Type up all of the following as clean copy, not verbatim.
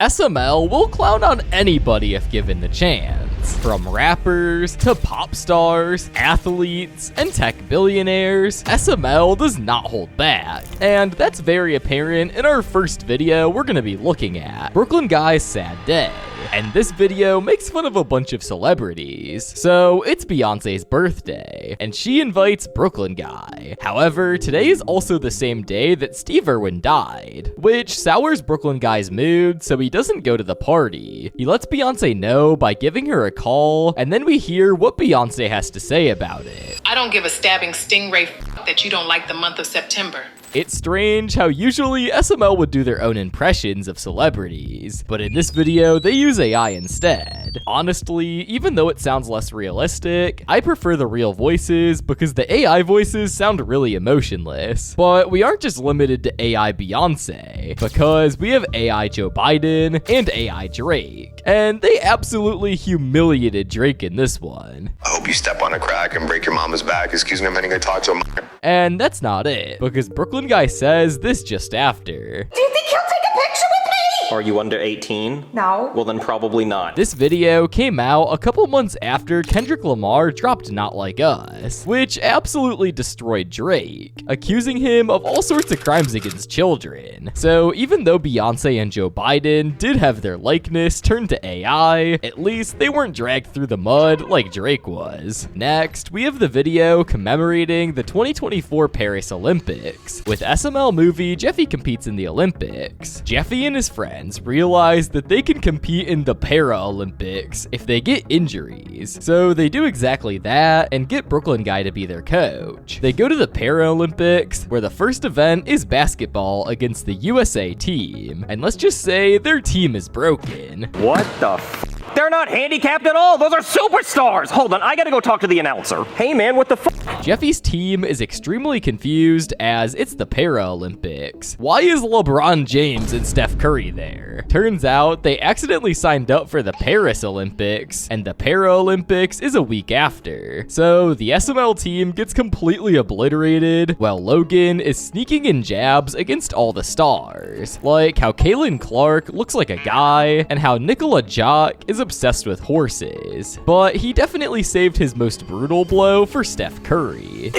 SML will clown on anybody if given the chance. From rappers to pop stars, athletes, and tech billionaires, SML does not hold back. And that's very apparent in our first video we're gonna be looking at, Brooklyn Guy's Sad Day. And this video makes fun of a bunch of celebrities. So it's Beyonce's birthday, and she invites Brooklyn Guy. However, today is also the same day that Steve Irwin died, which sours Brooklyn Guy's mood, so he doesn't go to the party. He lets Beyonce know by giving her a call, and then we hear what Beyonce has to say about it. I don't give a stabbing stingray that you don't like the month of September. It's strange how usually SML would do their own impressions of celebrities, but in this video they use AI instead. Honestly, even though it sounds less realistic, I prefer the real voices because the AI voices sound really emotionless. But we aren't just limited to AI Beyonce, because we have AI Joe Biden and AI Drake, and they absolutely humiliated Drake in this one. I hope you step on a crack and break your mama's back. Excuse me, I'm heading to talk to him. And that's not it, because Brooklyn Guy says this just after. Do you think he'll take a picture with me? Are you under 18? No. Well, then probably not. This video came out a couple months after Kendrick Lamar dropped Not Like Us, which absolutely destroyed Drake, accusing him of all sorts of crimes against children. So even though Beyonce and Joe Biden did have their likeness turned to AI, at least they weren't dragged through the mud like Drake was. Next, we have the video commemorating the 2024 Paris Olympics. With SML movie, Jeffy competes in the Olympics. Jeffy and his friends realize that they can compete in the Para-Olympics if they get injuries. So they do exactly that and get Brooklyn Guy to be their coach. They go to the Para-Olympics, where the first event is basketball against the USA team. And let's just say their team is broken. What the f? They're not handicapped at all. Those are superstars. Hold on, I gotta go talk to the announcer. Hey man, what the f? Jeffy's team is extremely confused as it's the Para-Olympics. Why is LeBron James and Steph Curry there? Turns out they accidentally signed up for the Paris Olympics, and the Para-Olympics is a week after. So the SML team gets completely obliterated, while Logan is sneaking in jabs against all the stars. Like how Kaylin Clark looks like a guy, and how Nicola Jock is obsessed with horses. But he definitely saved his most brutal blow for Steph Curry.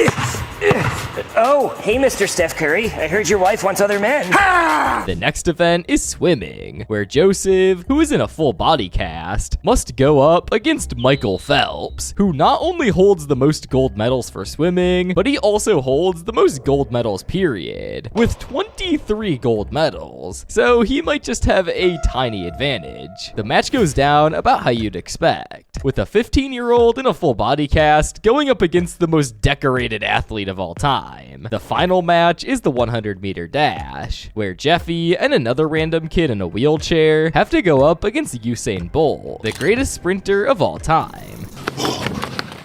Oh, hey Mr. Steph Curry, I heard your wife wants other men. The next event is swimming, where Joseph, who is in a full body cast, must go up against Michael Phelps, who not only holds the most gold medals for swimming, but he also holds the most gold medals period, with 23 gold medals, so he might just have a tiny advantage. The match goes down about how you'd expect, with a 15-year-old in a full body cast going up against the most decorated athlete of all time. The final match is the 100-meter dash, where Jeffy and another random kid in a wheelchair have to go up against Usain Bolt, the greatest sprinter of all time.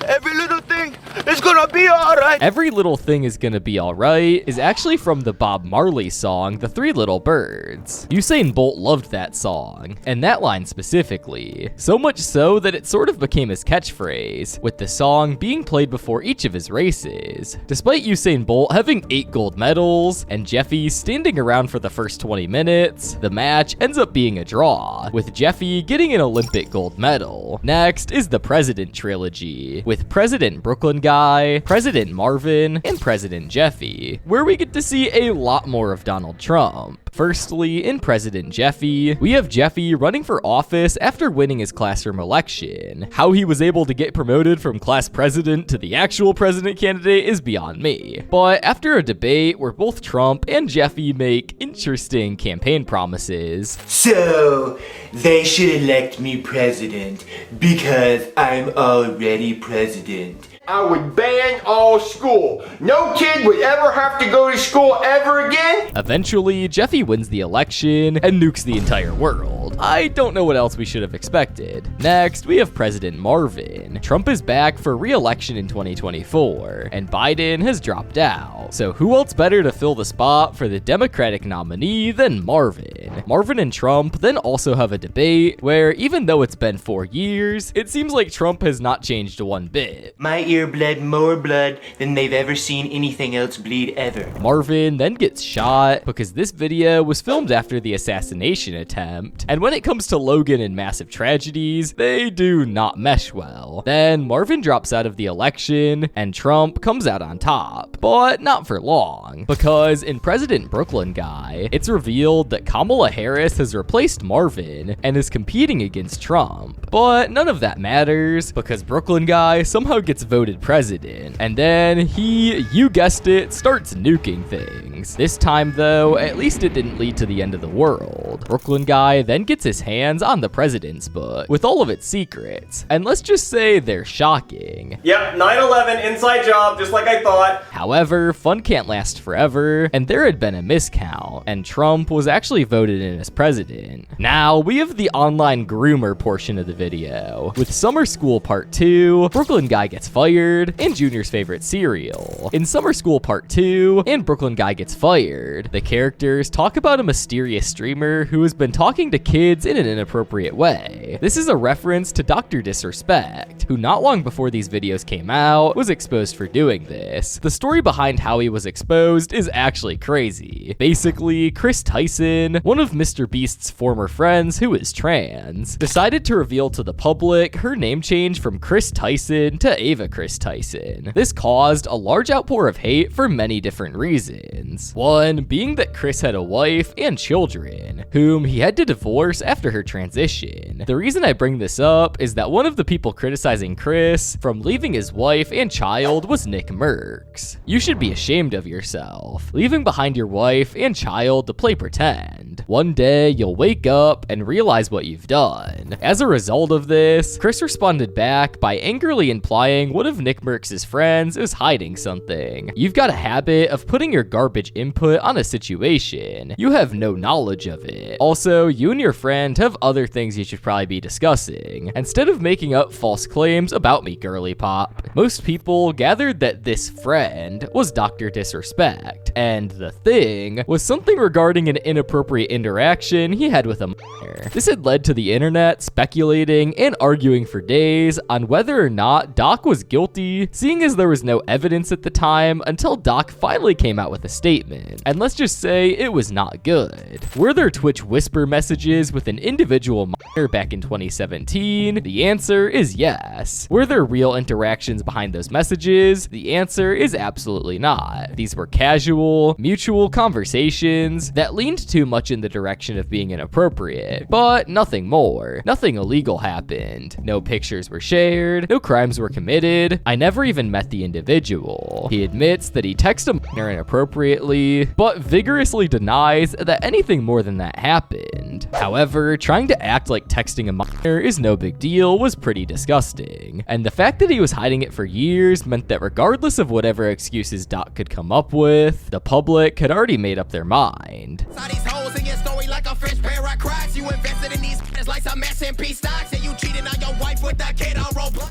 Every little thing is gonna be alright. Every Little Thing Is Gonna Be Alright is actually from the Bob Marley song, The Three Little Birds. Usain Bolt loved that song, and that line specifically. So much so that it sort of became his catchphrase, with the song being played before each of his races. Despite Usain Bolt having 8 gold medals, and Jeffy standing around for the first 20 minutes, the match ends up being a draw, with Jeffy getting an Olympic gold medal. Next is the President Trilogy, with President Brooklyn Guy, President Marvin, and President Jeffy, where we get to see a lot more of Donald Trump. Firstly, in President Jeffy, we have Jeffy running for office after winning his classroom election. How he was able to get promoted from class president to the actual president candidate is beyond me. But after a debate where both Trump and Jeffy make interesting campaign promises. So, they should elect me president because I'm already president. I would ban all school. No kid would ever have to go to school ever again. Eventually, Jeffy wins the election and nukes the entire world. I don't know what else we should have expected. Next, we have President Marvin. Trump is back for re-election in 2024, and Biden has dropped out. So who else better to fill the spot for the Democratic nominee than Marvin? Marvin and Trump then also have a debate where, even though it's been 4 years, it seems like Trump has not changed one bit. My ear bled more blood than they've ever seen anything else bleed ever. Marvin then gets shot because this video was filmed after the assassination attempt, and when when it comes to Logan and massive tragedies, they do not mesh well. Then Marvin drops out of the election, and Trump comes out on top. But not for long, because in President Brooklyn Guy, it's revealed that Kamala Harris has replaced Marvin and is competing against Trump. But none of that matters, because Brooklyn Guy somehow gets voted president, and then he, you guessed it, starts nuking things. This time though, at least it didn't lead to the end of the world. Brooklyn Guy then gets his hands on the president's book with all of its secrets, and let's just say they're shocking. Yep, 9/11, inside job, just like I thought. However, fun can't last forever, and there had been a miscount, and Trump was actually voted in as president. Now, we have the online groomer portion of the video. With Summer School Part 2, Brooklyn Guy gets fired, and Junior's favorite cereal. In Summer School Part 2, and Brooklyn Guy gets fired, the characters talk about a mysterious streamer who has been talking to kids in an inappropriate way. This is a reference to Dr. Disrespect, who not long before these videos came out, was exposed for doing this. The story behind how he was exposed is actually crazy. Basically, Chris Tyson, one of Mr. Beast's former friends who is trans, decided to reveal to the public her name change from Chris Tyson to Ava Chris Tyson. This caused a large outpour of hate for many different reasons. One being that Chris had a wife and children, whom he had to divorce after her transition. The reason I bring this up is that one of the people criticizing Chris from leaving his wife and child was Nick Merckx. You should be ashamed of yourself, leaving behind your wife and child to play pretend. One day you'll wake up and realize what you've done. As a result of this, Chris responded back by angrily implying one of Nick Merckx's friends is hiding something. You've got a habit of putting your garbage input on a situation. You have no knowledge of it. Also, you and your friend have other things you should probably be discussing, instead of making up false claims about me, girly pop. Most people gathered that this friend was Dr. Disrespect, and the thing was something regarding an inappropriate interaction he had with a minor. This had led to the internet speculating and arguing for days on whether or not Doc was guilty, seeing as there was no evidence at the time until Doc finally came out with a statement. And let's just say it was not good. Were there Twitch whisper messages with an individual minor back in 2017? The answer is yes. Were there real interactions behind those messages? The answer is absolutely not. These were casual, mutual conversations that leaned too much in the direction of being inappropriate, but nothing more. Nothing illegal happened. No pictures were shared, no crimes were committed. I never even met the individual. He admits that he texted a minor inappropriately, but vigorously denies that anything more than that happened. However, trying to act like texting a minor is no big deal was pretty disgusting, and the fact that he was hiding it for years meant that regardless of whatever excuses Doc could come up with, the public had already made up their mind.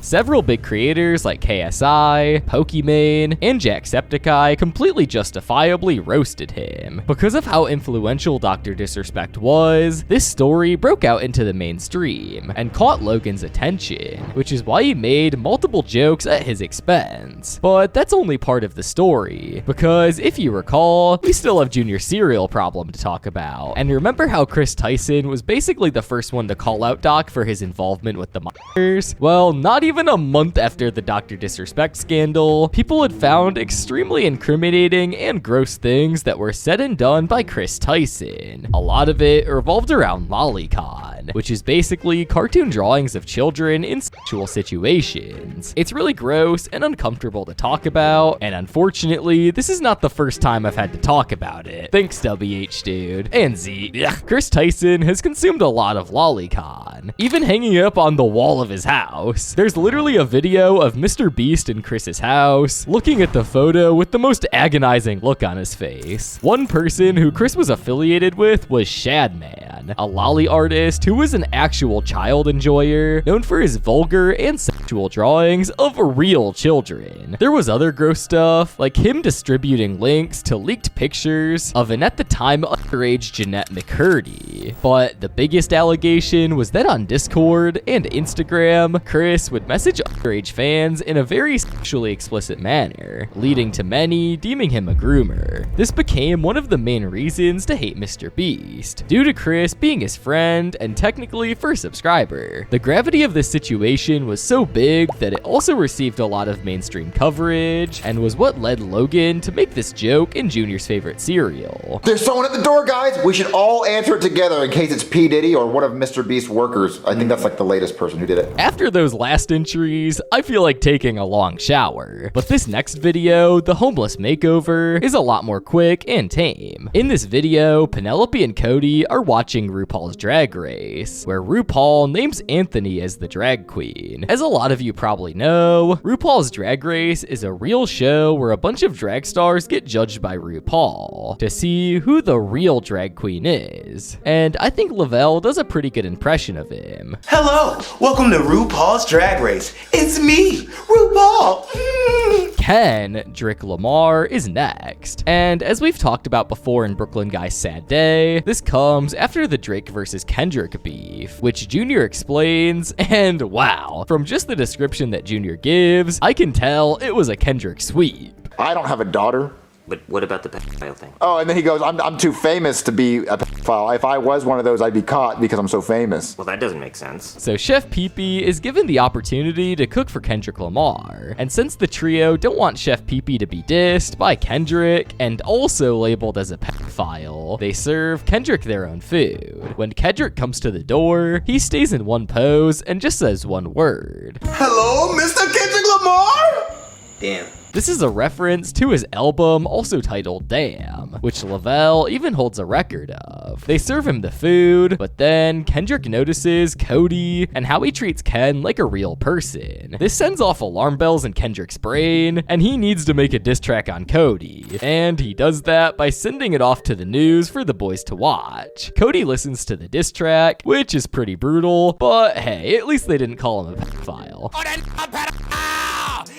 Several big creators like KSI, Pokimane, and Jacksepticeye completely justifiably roasted him. Because of how influential Dr. Disrespect was, this story broke out into the mainstream and caught Logan's attention, which is why he made multiple jokes at his expense. But that's only part of the story, because if you recall, we still have Junior cereal problem to talk about. And remember how Chris Tyson was basically the first one to call out Doc for his involvement with the minors? Well, not even a month after the Dr. Disrespect scandal, people had found extremely incriminating and gross things that were said and done by Chris Tyson. A lot of it revolved around lolicon, which is basically cartoon drawings of children in sexual situations. It's really gross and uncomfortable to talk about, and unfortunately, this is not the first time I've had to talk about it. Thanks, WH dude. And Z. Chris Tyson has consumed a lot of lolicon, even hanging up on the wall of his house. There's literally a video of Mr. Beast in Chris's house, looking at the photo with the most agonizing look on his face. One person who Chris was affiliated with was Shadman, a lolly artist who was an actual child enjoyer, known for his vulgar and sexual actual drawings of real children. There was other gross stuff, like him distributing links to leaked pictures of an at the time underage Jeanette McCurdy. But the biggest allegation was that on Discord and Instagram, Chris would message underage fans in a very sexually explicit manner, leading to many deeming him a groomer. This became one of the main reasons to hate Mr. Beast, due to Chris being his friend and technically first subscriber. The gravity of this situation was so big that it also received a lot of mainstream coverage, and was what led Logan to make this joke in Junior's favorite cereal. There's someone at the door, guys. We should all answer it together in case it's P. Diddy or one of Mr. Beast's workers. I think that's like the latest person who did it. After those last entries, I feel like taking a long shower. But this next video, the homeless makeover, is a lot more quick and tame. In this video, Penelope and Cody are watching RuPaul's Drag Race, where RuPaul names Anthony as the drag queen. As a lot of you probably know, RuPaul's Drag Race is a real show where a bunch of drag stars get judged by RuPaul to see who the real drag queen is. And I think Lavelle does a pretty good impression of him. Hello, welcome to RuPaul's Drag Race. It's me, RuPaul. Ken Drake Lamar is next. And as we've talked about before in Brooklyn Guy's Sad Day, this comes after the Drake versus Kendrick beef, which Junior explains, and wow, from just the description that Junior gives, I can tell it was a Kendrick sweep. I don't have a daughter. But what about the pedophile thing? Oh, and then he goes, I'm too famous to be a pedophile. If I was one of those, I'd be caught because I'm so famous. Well, that doesn't make sense. So Chef Pee-Pee is given the opportunity to cook for Kendrick Lamar. And since the trio don't want Chef Pee-Pee to be dissed by Kendrick and also labeled as a pedophile, they serve Kendrick their own food. When Kendrick comes to the door, he stays in one pose and just says one word. Hello, Mr. Kendrick Lamar? Damn. This is a reference to his album, also titled Damn, which Lavelle even holds a record of. They serve him the food, but then Kendrick notices Cody and how he treats Ken like a real person. This sends off alarm bells in Kendrick's brain, and he needs to make a diss track on Cody. And he does that by sending it off to the news for the boys to watch. Cody listens to the diss track, which is pretty brutal, but hey, at least they didn't call him a pedophile.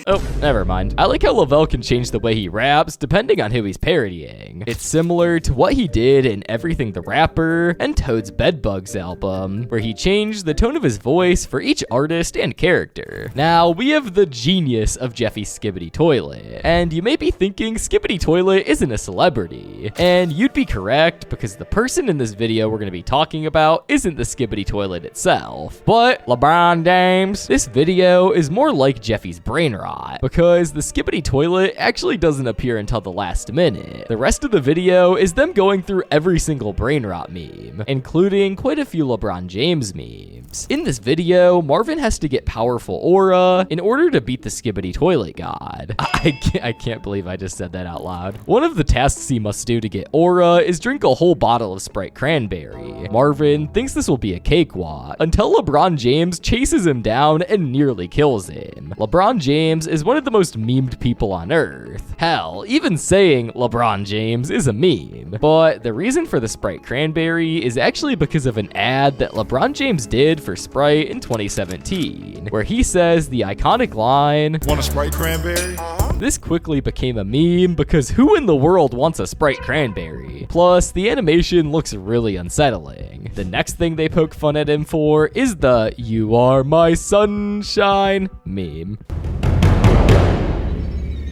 Oh, never mind. I like how Lavelle can change the way he raps depending on who he's parodying. It's similar to what he did in Everything the Rapper and Toad's Bedbugs album, where he changed the tone of his voice for each artist and character. Now, we have the genius of Jeffy's Skibbity Toilet, and you may be thinking Skibbity Toilet isn't a celebrity, and you'd be correct because the person in this video we're going to be talking about isn't the Skibbity Toilet itself, but LeBron James. This video is more like Jeffy's brain rot, because the Skibbity Toilet actually doesn't appear until the last minute. The rest of the video is them going through every single brain rot meme, including quite a few LeBron James memes. In this video, Marvin has to get powerful aura in order to beat the Skibbity Toilet god. I can't believe I just said that out loud. One of the tasks he must do to get aura is drink a whole bottle of Sprite Cranberry. Marvin thinks this will be a cakewalk until LeBron James chases him down and nearly kills him. LeBron James is one of the most memed people on earth. Hell, even saying LeBron James is a meme. But the reason for the Sprite Cranberry is actually because of an ad that LeBron James did for Sprite in 2017, where he says the iconic line, "Want a Sprite Cranberry?" This quickly became a meme because who in the world wants a Sprite Cranberry? Plus, the animation looks really unsettling. The next thing they poke fun at him for is the "You are my sunshine" meme.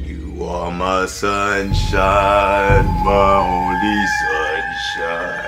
You are my sunshine, my only sunshine.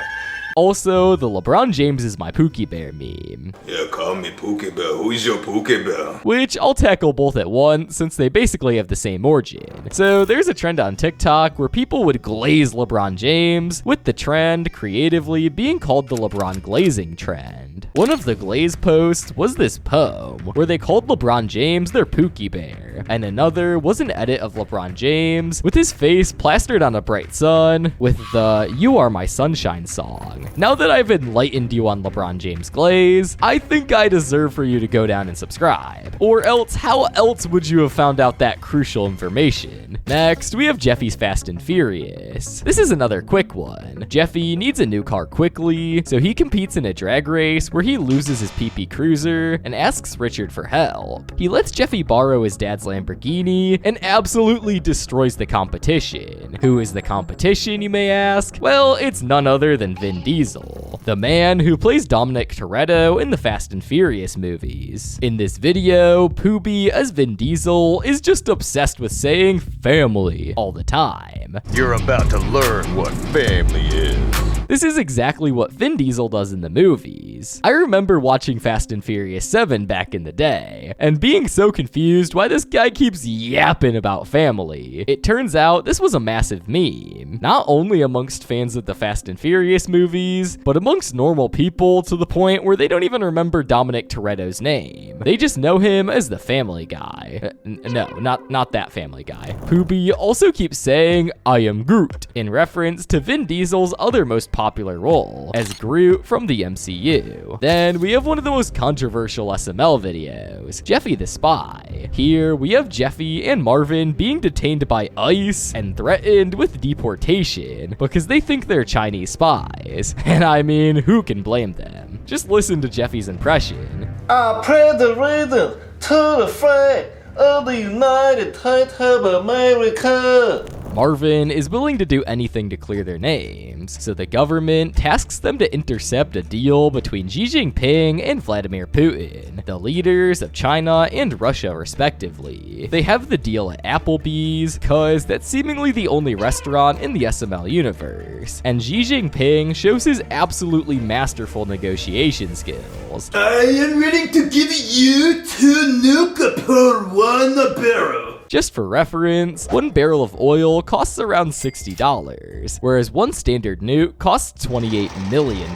Also, the LeBron James is my Pookie Bear meme. Yeah, call me Pookie Bear. Who's your Pookie Bear? Which I'll tackle both at once since they basically have the same origin. So there's a trend on TikTok where people would glaze LeBron James, with the trend creatively being called the LeBron glazing trend. One of the glaze posts was this poem where they called LeBron James their Pookie Bear. And another was an edit of LeBron James with his face plastered on a bright sun with the "You Are My Sunshine" song. Now that I've enlightened you on LeBron James glaze, I think I deserve for you to go down and subscribe. Or else, how else would you have found out that crucial information? Next, we have Jeffy's Fast and Furious. This is another quick one. Jeffy needs a new car quickly, so he competes in a drag race where he loses his PP Cruiser and asks Richard for help. He lets Jeffy borrow his dad's Lamborghini and absolutely destroys the competition. Who is the competition, you may ask? Well, it's none other than Vin Diesel, the man who plays Dominic Toretto in the Fast and Furious movies. In this video, Poobie as Vin Diesel is just obsessed with saying family all the time. You're about to learn what family is. This is exactly what Vin Diesel does in the movies. I remember watching Fast and Furious 7 back in the day, and being so confused why this guy keeps yapping about family. It turns out this was a massive meme, not only amongst fans of the Fast and Furious movies, but amongst normal people to the point where they don't even remember Dominic Toretto's name. They just know him as the Family Guy. No, not that Family Guy. Poobie also keeps saying, "I am Groot," in reference to Vin Diesel's other most popular role, as Groot from the MCU. Then we have one of the most controversial SML videos, Jeffy the Spy. Here we have Jeffy and Marvin being detained by ICE and threatened with deportation because they think they're Chinese spies. And I mean, who can blame them? Just listen to Jeffy's impression. I pledge allegiance to the flag of the United States of America. Marvin is willing to do anything to clear their names, so the government tasks them to intercept a deal between Xi Jinping and Vladimir Putin, the leaders of China and Russia respectively. They have the deal at Applebee's, cause that's seemingly the only restaurant in the SML universe, and Xi Jinping shows his absolutely masterful negotiation skills. I am willing to give you 2 nuke per 1 barrel. Just for reference, 1 barrel of oil costs around $60, whereas 1 standard nuke costs $28 million,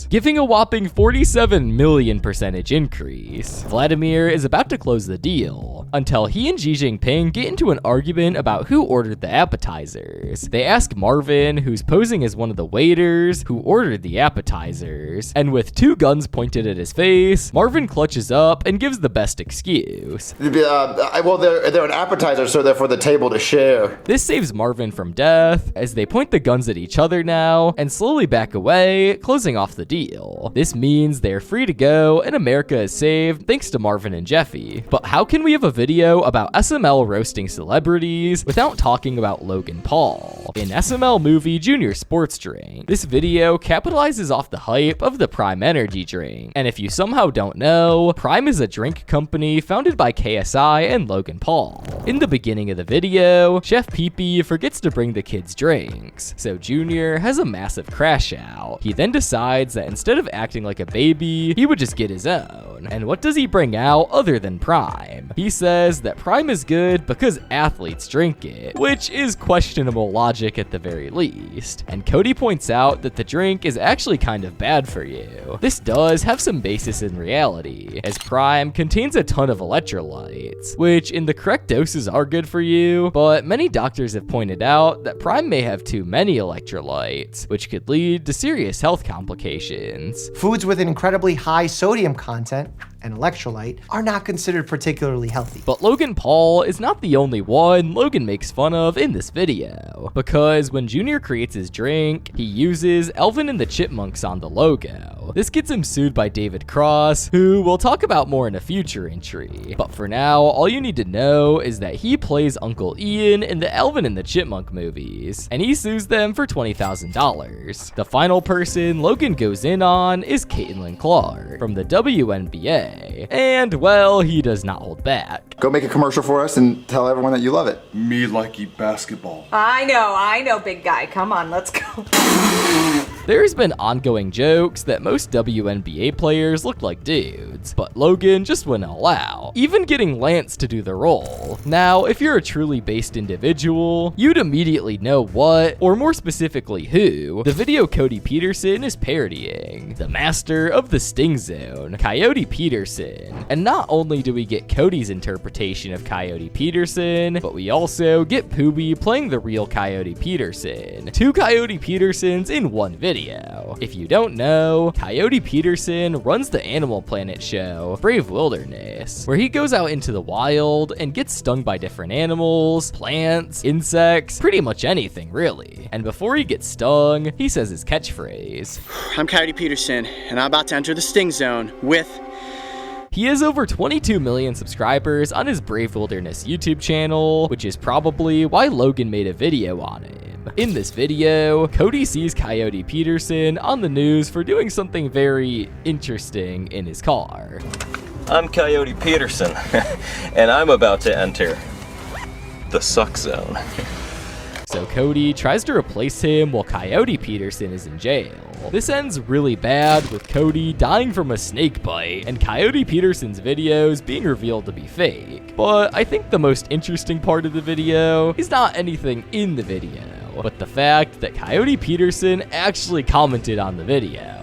giving a whopping 47 million percentage increase. Vladimir is about to close the deal, until he and Xi Jinping get into an argument about who ordered the appetizers. They ask Marvin, who's posing as one of the waiters, who ordered the appetizers, and with 2 guns pointed at his face, Marvin clutches up and gives the best excuse. Well, they're an appetizer, so they're for the table to share. This saves Marvin from death, as they point the guns at each other now, and slowly back away, closing off the deal. This means they're free to go, and America is saved thanks to Marvin and Jeffy. But how can we have a video about SML roasting celebrities without talking about Logan Paul? In SML movie Junior Sports Drink, this video capitalizes off the hype of the Prime energy drink. And if you somehow don't know, Prime is a drink company founded by KSI and Logan Paul. In the beginning of the video, Chef Pee-Pee forgets to bring the kids drinks, so Junior has a massive crash out. He then decides that instead of acting like a baby, he would just get his own. And what does he bring out other than Prime? He says that Prime is good because athletes drink it, which is questionable logic at the very least. And Cody points out that the drink is actually kind of bad for you. This does have some basis in reality, as Prime contains a ton of electrolytes, which in the correct doses are good for you, but many doctors have pointed out that Prime may have too many electrolytes, which could lead to serious health complications. Foods with an incredibly high sodium content and electrolyte are not considered particularly healthy. But Logan Paul is not the only one Logan makes fun of in this video, because when Junior creates his drink, he uses Alvin and the Chipmunks on the logo. This gets him sued by David Cross, who we'll talk about more in a future entry. But for now, all you need to know is that he plays Uncle Ian in the Alvin and the Chipmunk movies, and he sues them for $20,000. The final person Logan goes in on is Caitlin Clark from the WNBA. And, well, he does not hold back. Go make a commercial for us and tell everyone that you love it. Me likey basketball. I know, big guy. Come on, let's go. There's been ongoing jokes that most WNBA players look like dudes, but Logan just went all out, even getting Lance to do the role. Now, if you're a truly based individual, you'd immediately know what, or more specifically who, the video Cody Peterson is parodying. The master of the Sting Zone, Coyote Peterson. And not only do we get Cody's interpretation of Coyote Peterson, but we also get Poobie playing the real Coyote Peterson. 2 Coyote Petersons in one video. If you don't know, Coyote Peterson runs the Animal Planet show, Brave Wilderness, where he goes out into the wild and gets stung by different animals, plants, insects, pretty much anything really. And before he gets stung, he says his catchphrase. I'm Coyote Peterson, and I'm about to enter the Sting Zone with... He has over 22 million subscribers on his Brave Wilderness YouTube channel, which is probably why Logan made a video on him. In this video, Cody sees Coyote Peterson on the news for doing something very interesting in his car. I'm Coyote Peterson, and I'm about to enter the suck zone. So Cody tries to replace him while Coyote Peterson is in jail. This ends really bad with Cody dying from a snake bite and Coyote Peterson's videos being revealed to be fake. But I think the most interesting part of the video is not anything in the video, but the fact that Coyote Peterson actually commented on the video.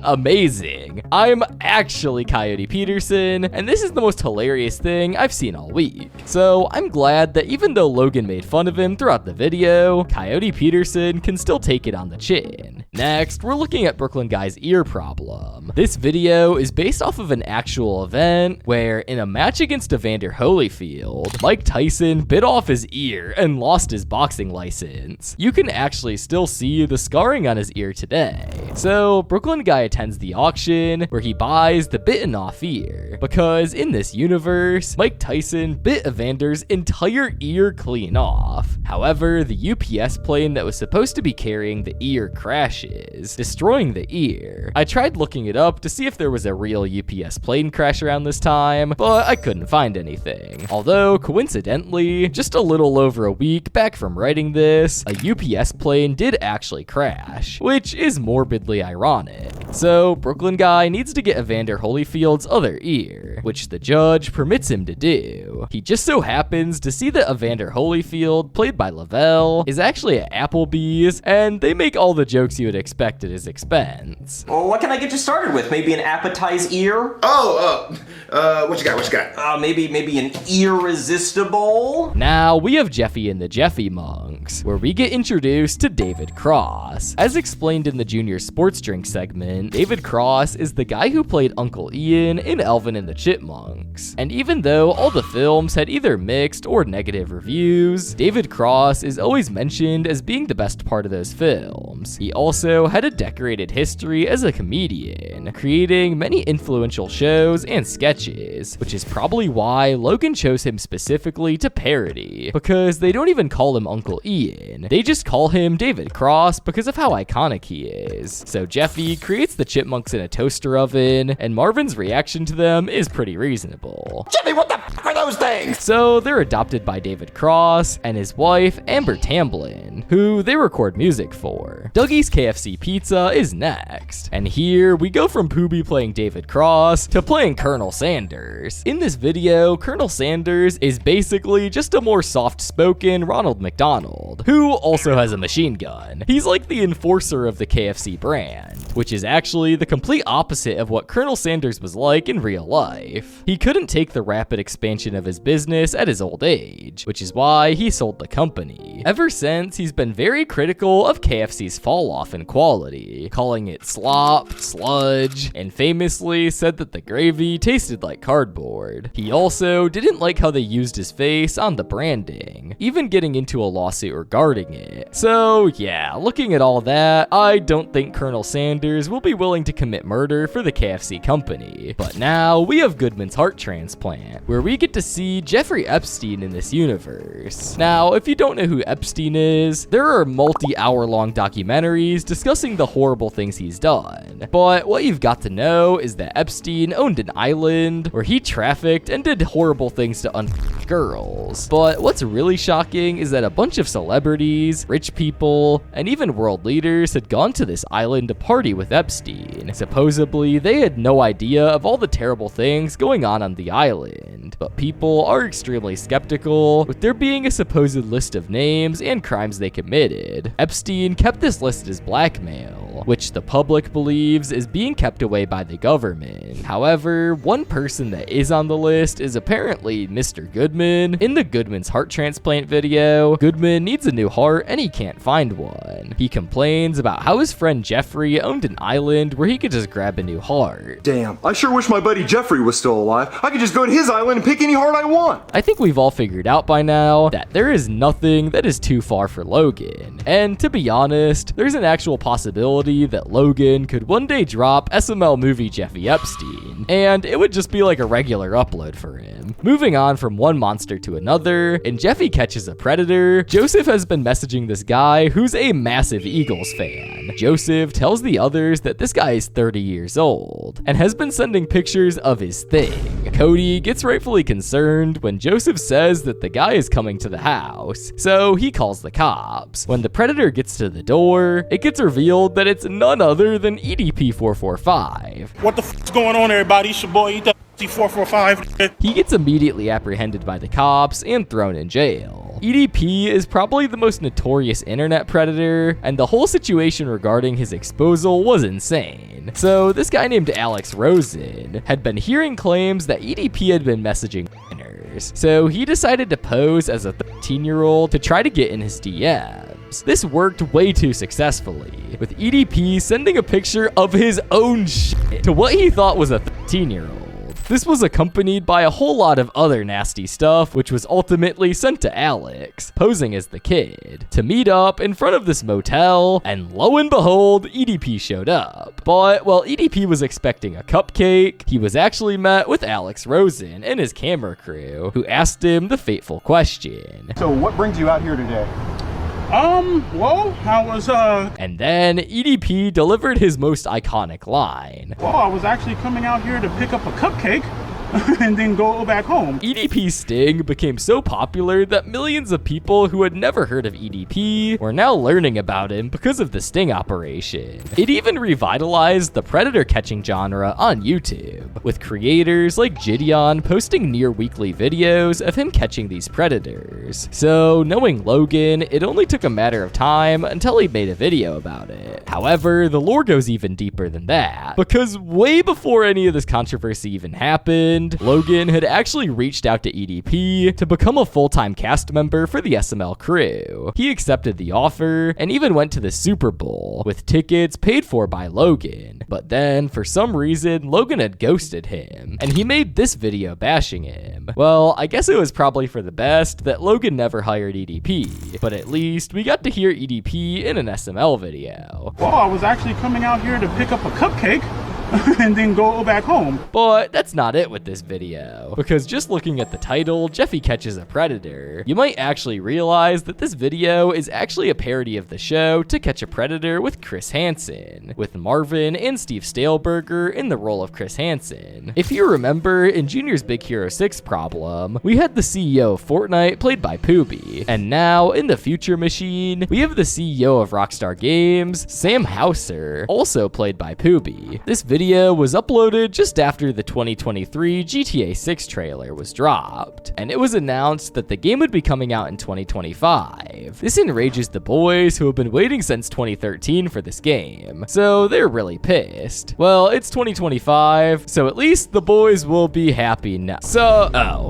Amazing. I'm actually Coyote Peterson, and this is the most hilarious thing I've seen all week. So I'm glad that even though Logan made fun of him throughout the video, Coyote Peterson can still take it on the chin. Next, we're looking at Brooklyn Guy's ear problem. This video is based off of an actual event where in a match against Evander Holyfield, Mike Tyson bit off his ear and lost his boxing license. You can actually still see the scarring on his ear today. So Brooklyn Guy attends the auction where he buys the bitten off ear, because in this universe, Mike Tyson bit Evander's entire ear clean off. However, the UPS plane that was supposed to be carrying the ear crashes, destroying the ear. I tried looking it up to see if there was a real UPS plane crash around this time, but I couldn't find anything. Although, coincidentally, just a little over a week back from writing this, a UPS plane did actually crash, which is morbidly ironic. So, Brooklyn Guy needs to get Evander Holyfield's other ear, which the judge permits him to do. He just so happens to see that Evander Holyfield, played by Lavelle, is actually at Applebee's, and they make all the jokes you would expect at his expense. Well, what can I get you started with? Maybe an appetize ear? What you got? Maybe an irresistible? Now, we have Jeffy and the Jeffy Monks, where we get introduced to David Cross. As explained in the Junior Sports Drink segment, David Cross is the guy who played Uncle Ian in Alvin and the Chipmunks. And even though all the films had either mixed or negative reviews, David Cross is always mentioned as being the best part of those films. He also had a decorated history as a comedian, creating many influential shows and sketches, which is probably why Logan chose him specifically to parody, because they don't even call him Uncle Ian. They just call him David Cross because of how iconic he is. So Jeffy creates the chipmunks in a toaster oven, and Marvin's reaction to them is pretty reasonable. Jimmy, what the f are those things? So they're adopted by David Cross and his wife, Amber Tamblyn, who they record music for. Dougie's KFC Pizza is next, and here we go from Poobie playing David Cross to playing Colonel Sanders. In this video, Colonel Sanders is basically just a more soft-spoken Ronald McDonald, who also has a machine gun. He's like the enforcer of the KFC brand, which is actually the complete opposite of what Colonel Sanders was like in real life. He couldn't take the rapid expansion of his business at his old age, which is why he sold the company. Ever since, he's been very critical of KFC's fall off in quality, calling it slop, sludge, and famously said that the gravy tasted like cardboard. He also didn't like how they used his face on the branding, even getting into a lawsuit regarding it. So yeah, looking at all that, I don't think Colonel Sanders will be willing to commit murder for the KFC company. But now we have Goodman's heart transplant, where we get to see Jeffrey Epstein in this universe. Now, if you don't know who Epstein is, there are multi-hour-long documentaries discussing the horrible things he's done. But what you've got to know is that Epstein owned an island where he trafficked and did horrible things to girls. But what's really shocking is that a bunch of celebrities, rich people, and even world leaders had gone to this island to party with Epstein. Supposedly, they had no idea of all the terrible things going on the island, but people are extremely skeptical, with there being a supposed list of names and crimes they committed. Epstein kept this list as blackmail, which the public believes is being kept away by the government. However, one person that is on the list is apparently Mr. Goodman. In the Goodman's heart transplant video, Goodman needs a new heart and he can't find one. He complains about how his friend Jeffrey owned an island where he could just grab a new heart. Damn, I sure wish my buddy Jeffrey was still alive. I could just go to his island and pick any heart I want. I think we've all figured out by now that there is nothing that is too far for Logan. And to be honest, there's an actual possibility that Logan could one day drop SML movie Jeffy Epstein, and it would just be like a regular upload for him. Moving on from one monster to another, in Jeffy Catches a Predator, Joseph has been messaging this guy who's a massive Eagles fan. Joseph tells the others that this guy is 30 years old, and has been sending pictures of his thing. Cody gets rightfully concerned when Joseph says that the guy is coming to the house, so he calls the cops. When the Predator gets to the door, it gets revealed that it's none other than EDP-445. What the f***'s going on, everybody? It's your boy EDP-445. He gets immediately apprehended by the cops and thrown in jail. EDP is probably the most notorious internet predator, and the whole situation regarding his exposal was insane. So this guy named Alex Rosen had been hearing claims that EDP had been messaging minors, so he decided to pose as a 13-year-old to try to get in his DMs. This worked way too successfully, with EDP sending a picture of his own shit to what he thought was a 13-year-old. This was accompanied by a whole lot of other nasty stuff, which was ultimately sent to Alex, posing as the kid, to meet up in front of this motel, and lo and behold, EDP showed up. But while EDP was expecting a cupcake, he was actually met with Alex Rosen and his camera crew, who asked him the fateful question. So what brings you out here today? Well, I was, And then EDP delivered his most iconic line. Well, I was actually coming out here to pick up a cupcake and then go back home. EDP's sting became so popular that millions of people who had never heard of EDP were now learning about him because of the sting operation. It even revitalized the predator catching genre on YouTube, with creators like Gideon posting near weekly videos of him catching these predators. So knowing Logan, it only took a matter of time until he made a video about it. However, the lore goes even deeper than that, because way before any of this controversy even happened, Logan had actually reached out to EDP to become a full-time cast member for the SML crew. He accepted the offer and even went to the Super Bowl with tickets paid for by Logan. But then, for some reason, Logan had ghosted him, and he made this video bashing him. Well, I guess it was probably for the best that Logan never hired EDP, but at least we got to hear EDP in an SML video. Well, I was actually coming out here to pick up a cupcake and then go back home. But that's not it with this video, because just looking at the title, Jeffy Catches a Predator, you might actually realize that this video is actually a parody of the show To Catch a Predator with Chris Hansen, with Marvin and Steve Staleberger in the role of Chris Hansen. If you remember, in Junior's Big Hero 6 problem, we had the CEO of Fortnite played by Poobie, and now in the Future Machine, we have the CEO of Rockstar Games, Sam Houser, also played by Poobie. This video was uploaded just after the 2023 GTA 6 trailer was dropped, and it was announced that the game would be coming out in 2025. This enrages the boys who have been waiting since 2013 for this game, so they're really pissed. Well, it's 2025, so at least the boys will be happy now.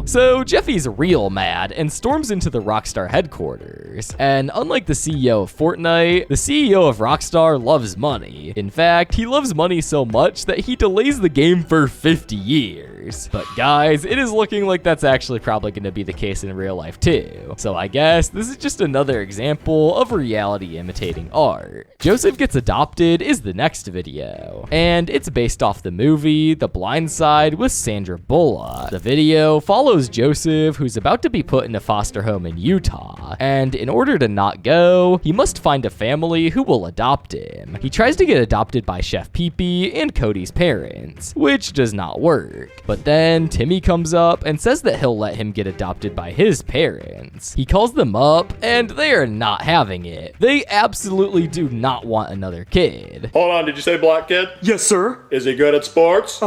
So Jeffy's real mad and storms into the Rockstar headquarters, and unlike the CEO of Fortnite, the CEO of Rockstar loves money. In fact, he loves money so much that he delays the game for 50 years. But guys, it is looking like that's actually probably going to be the case in real life too. So I guess this is just another example of reality imitating art. Joseph Gets Adopted is the next video, and it's based off the movie The Blind Side with Sandra Bullock. The video follows Joseph, who's about to be put in a foster home in Utah, law. And in order to not go, he must find a family who will adopt him. He tries to get adopted by Chef Pee-Pee and Cody's parents, which does not work. But then Timmy comes up and says that he'll let him get adopted by his parents. He calls them up and they are not having it. They absolutely do not want another kid. Hold on, did you say black kid? Yes, sir. Is he good at sports?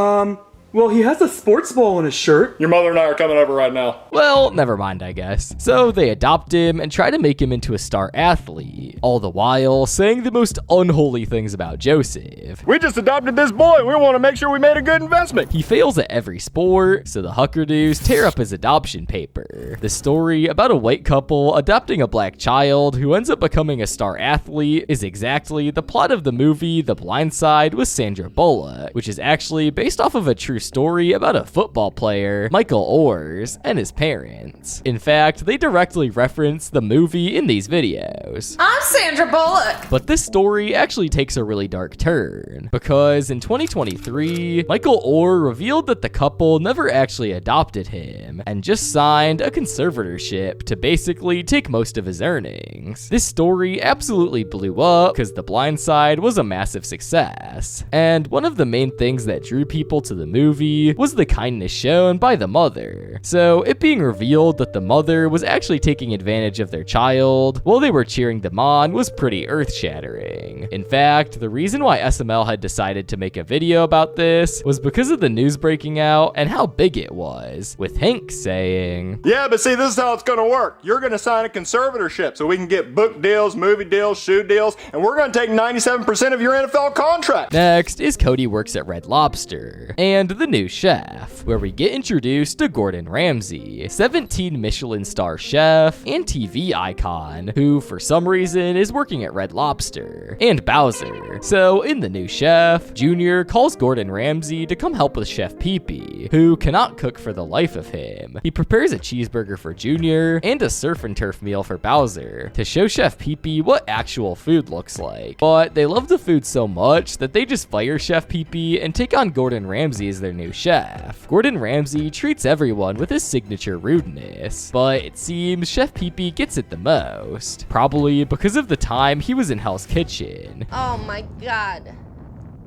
Well, he has a sports ball on his shirt. Your mother and I are coming over right now. Well, never mind, I guess. So they adopt him and try to make him into a star athlete, all the while saying the most unholy things about Joseph. We just adopted this boy. We want to make sure we made a good investment. He fails at every sport, so the Huckardoos tear up his adoption paper. The story about a white couple adopting a black child who ends up becoming a star athlete is exactly the plot of the movie The Blind Side with Sandra Bullock, which is actually based off of a true story about a football player, Michael Orrs, and his parents. In fact, they directly reference the movie in these videos. I'm Sandra Bullock. But this story actually takes a really dark turn, because in 2023, Michael Orr revealed that the couple never actually adopted him, and just signed a conservatorship to basically take most of his earnings. This story absolutely blew up, because The Blind Side was a massive success. And one of the main things that drew people to the movie was the kindness shown by the mother. So it being revealed that the mother was actually taking advantage of their child while they were cheering them on was pretty earth-shattering. In fact, the reason why SML had decided to make a video about this was because of the news breaking out and how big it was, with Hank saying, "Yeah, but see, this is how it's going to work. You're going to sign a conservatorship so we can get book deals, movie deals, shoe deals, and we're going to take 97% of your NFL contract." Next is Cody works at Red Lobster, and the new chef, where we get introduced to Gordon Ramsay, 17 Michelin star chef and TV icon, who for some reason is working at Red Lobster, and Bowser. So in the new chef, Junior calls Gordon Ramsay to come help with Chef Pee-Pee, who cannot cook for the life of him. He prepares a cheeseburger for Junior and a surf and turf meal for Bowser to show Chef Pee-Pee what actual food looks like. But they love the food so much that they just fire Chef Pee-Pee and take on Gordon Ramsay as their new chef. Gordon Ramsay treats everyone with his signature rudeness, but it seems Chef Pee-Pee gets it the most, probably because of the time he was in Hell's Kitchen. Oh my God.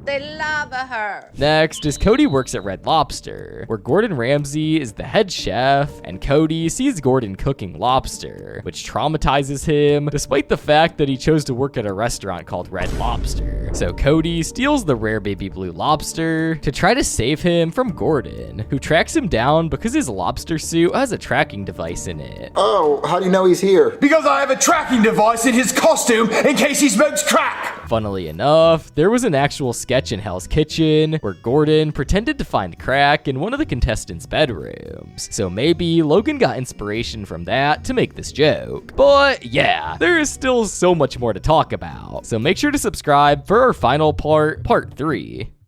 They love her. Next is Cody works at Red Lobster, where Gordon Ramsay is the head chef, and Cody sees Gordon cooking lobster, which traumatizes him, despite the fact that he chose to work at a restaurant called Red Lobster. So Cody steals the rare baby blue lobster to try to save him from Gordon, who tracks him down because his lobster suit has a tracking device in it. Oh, how do you know he's here? Because I have a tracking device in his costume in case he smokes crack. Funnily enough, there was an actual sketch in Hell's Kitchen where Gordon pretended to find crack in one of the contestants' bedrooms. So maybe Logan got inspiration from that to make this joke. But yeah, there is still so much more to talk about. So make sure to subscribe for our final part, part 3.